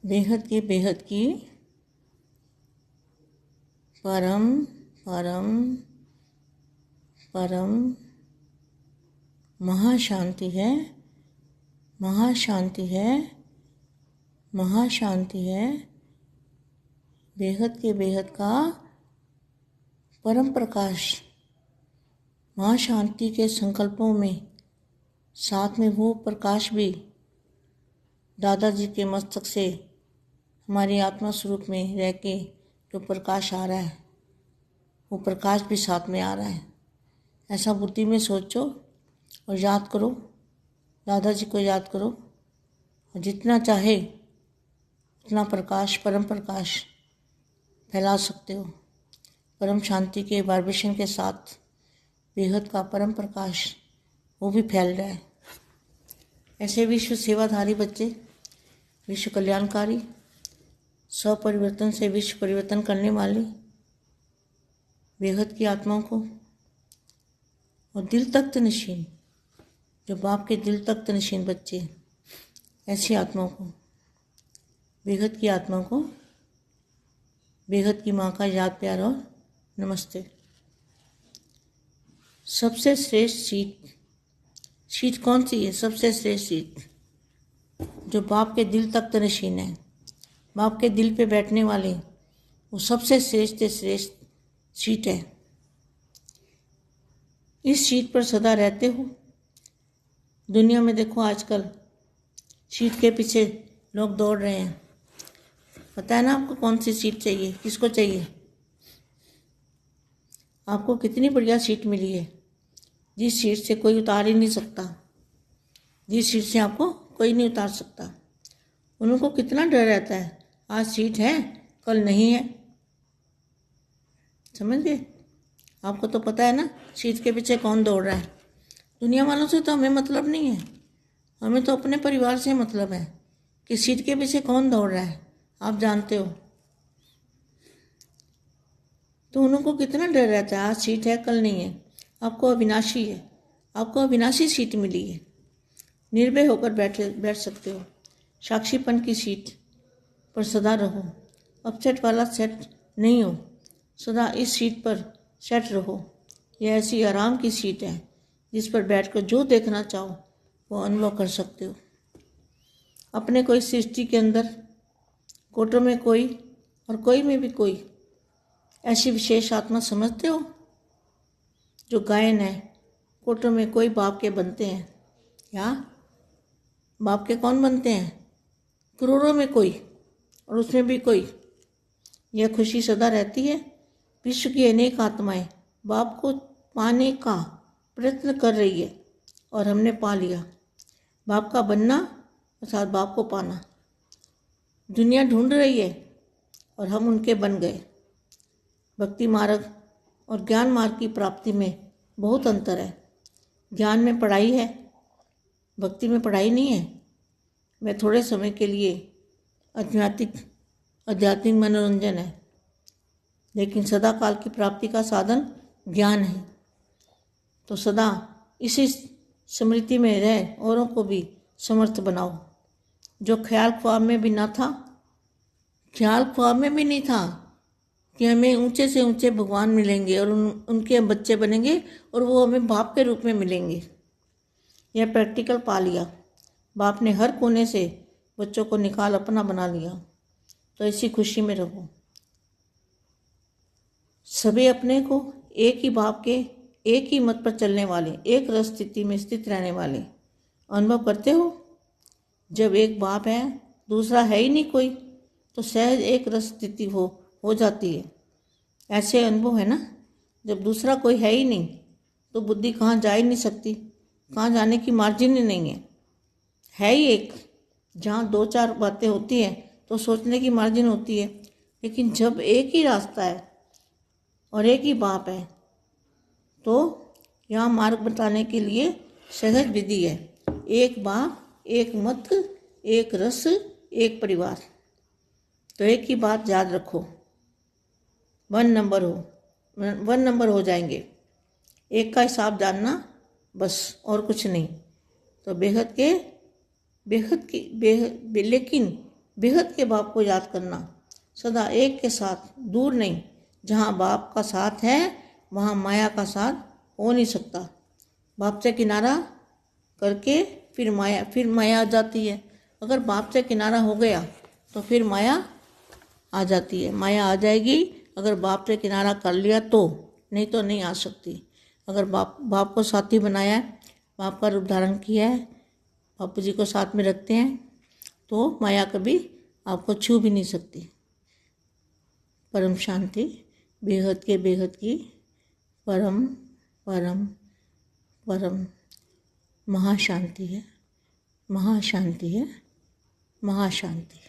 बेहद की परम परम परम महाशांति है, महाशांति है, महाशांति है। बेहद के बेहद का परम प्रकाश महाशांति के संकल्पों में, साथ में वो प्रकाश भी दादाजी के मस्तक से हमारी आत्मा स्वरूप में रह के जो प्रकाश आ रहा है, वो प्रकाश भी साथ में आ रहा है। ऐसा बुद्धि में सोचो और याद करो, दादाजी को याद करो, और जितना चाहे उतना प्रकाश, परम प्रकाश फैला सकते हो। परम शांति के वाइब्रेशन के साथ बेहद का परम प्रकाश वो भी फैल रहा है। ऐसे विश्व सेवाधारी बच्चे, विश्व कल्याणकारी, स्वपरिवर्तन से विश्व परिवर्तन करने वाले बेहद की आत्माओं को, और दिल तख्त नशीन, जो बाप के दिल तख्त नशीन बच्चे, ऐसी आत्माओं को, बेहद की आत्मा को, बेहद की माँ का याद, प्यार और नमस्ते। सबसे श्रेष्ठ सीट कौन सी है? सबसे श्रेष्ठ सीट जो बाप के दिल तख्त नशीन है, बाप के दिल पे बैठने वाले, वो सबसे श्रेष्ठ सीट है। इस सीट पर सदा रहते हो। दुनिया में देखो आजकल सीट के पीछे लोग दौड़ रहे हैं। पता है ना आपको कौन सी सीट चाहिए, किसको चाहिए? आपको कितनी बढ़िया सीट मिली है, जिस सीट से कोई उतार ही नहीं सकता, जिस सीट से आपको कोई नहीं उतार सकता। उनको कितना डर रहता है, आज सीट है कल नहीं है। समझ गए? आपको तो पता है ना सीट के पीछे कौन दौड़ रहा है। दुनिया वालों से तो हमें मतलब नहीं है, हमें तो अपने परिवार से मतलब है कि सीट के पीछे कौन दौड़ रहा है, आप जानते हो। तो उनको कितना डर रहता है, आज सीट है कल नहीं है। आपको अविनाशी है, आपको अविनाशी सीट मिली है। निर्भय होकर बैठ सकते हो। साक्षीपन की सीट पर सदा रहो। अपसेट वाला सेट नहीं हो, सदा इस सीट पर सेट रहो। यह ऐसी आराम की सीट है जिस पर बैठकर जो देखना चाहो वो अनुभव कर सकते हो। अपने को इस सृष्टि के अंदर, कोटों में कोई और कोई में भी कोई, ऐसी विशेष आत्मा समझते हो जो गायन है। कोटों में कोई बाप के बनते हैं, या बाप के कौन बनते हैं? करोड़ों में कोई, और उसमें भी कोई। यह खुशी सदा रहती है। विश्व की अनेक आत्माएं बाप को पाने का प्रयत्न कर रही है, और हमने पा लिया। बाप का बनना अर्थात बाप को पाना। दुनिया ढूंढ रही है और हम उनके बन गए। भक्ति मार्ग और ज्ञान मार्ग की प्राप्ति में बहुत अंतर है। ज्ञान में पढ़ाई है, भक्ति में पढ़ाई नहीं है। वह थोड़े समय के लिए आध्यात्मिक मनोरंजन है, लेकिन सदा काल की प्राप्ति का साधन ज्ञान है। तो सदा इसी स्मृति में रह औरों को भी समर्थ बनाओ। जो ख्याल ख्वाब में भी ना था, ख्याल ख्वाब में भी नहीं था कि हमें ऊंचे से ऊंचे भगवान मिलेंगे और उनके बच्चे बनेंगे और वो हमें बाप के रूप में मिलेंगे। यह प्रैक्टिकल पा लिया। बाप ने हर कोने से बच्चों को निकाल अपना बना लिया। तो इसी खुशी में रहो। सभी अपने को एक ही बाप के, एक ही मत पर चलने वाले, एक रस स्थिति में स्थित रहने वाले अनुभव करते हो। जब एक बाप है, दूसरा है ही नहीं कोई, तो सहज एक रस स्थिति हो जाती है। ऐसे अनुभव है ना। जब दूसरा कोई है ही नहीं तो बुद्धि कहाँ जा ही नहीं सकती, कहाँ जाने की मार्जिन ही नहीं है ही एक। जहाँ दो चार बातें होती हैं तो सोचने की मार्जिन होती है, लेकिन जब एक ही रास्ता है और एक ही बाप है तो यहाँ मार्ग बताने के लिए सहज विधि है। एक बाप, एक मत, एक रस, एक परिवार। तो एक ही बात याद रखो, 1 नंबर हो जाएंगे। एक का हिसाब जानना बस, और कुछ नहीं। तो लेकिन बेहद के बाप को याद करना, सदा एक के साथ, दूर नहीं। जहाँ बाप का साथ है वहाँ माया का साथ हो नहीं सकता। बाप से किनारा करके फिर माया आ जाती है। अगर बाप से किनारा हो गया तो फिर माया आ जाती है। माया आ जाएगी अगर बाप से किनारा कर लिया तो, नहीं तो नहीं आ सकती। अगर बाप को साथी बनाया है, बाप का रूप धारण किया है, बापू जी को साथ में रखते हैं, तो माया कभी आपको छू भी नहीं सकती। परम शांति बेहद के बेहद की परम परम परम महाशांति है, महाशांति है, महाशांति।